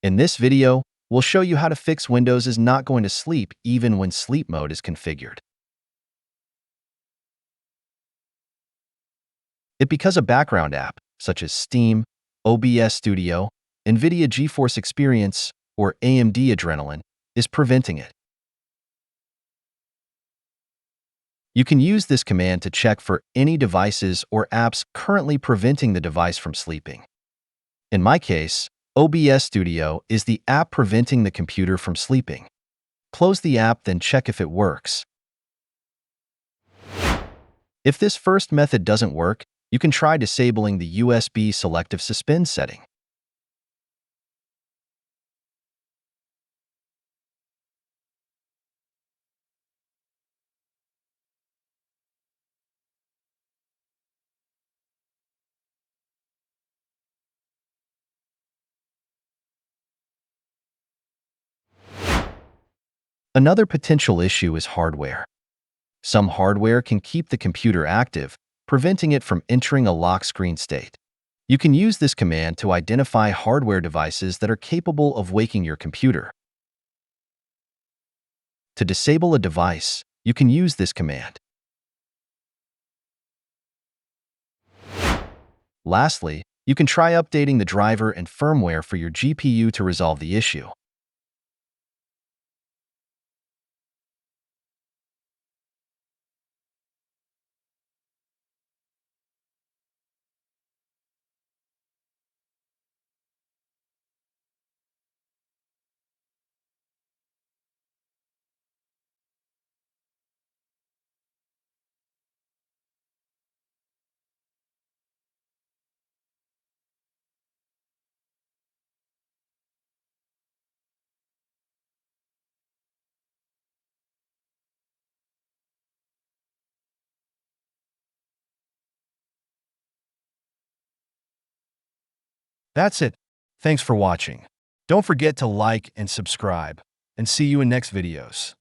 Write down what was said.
In this video, we'll show you how to fix Windows is not going to sleep even when sleep mode is configured. It's because a background app, such as Steam, OBS Studio, NVIDIA GeForce Experience, or AMD Adrenalin, is preventing it. You can use this command to check for any devices or apps currently preventing the device from sleeping. In my case, OBS Studio is the app preventing the computer from sleeping. Close the app, then check if it works. If this first method doesn't work, you can try disabling the USB selective suspend setting. Another potential issue is hardware. Some hardware can keep the computer active, preventing it from entering a lock screen state. You can use this command to identify hardware devices that are capable of waking your computer. To disable a device, you can use this command. Lastly, you can try updating the driver and firmware for your GPU to resolve the issue. That's it. Thanks for watching. Don't forget to like and subscribe, and see you in next videos.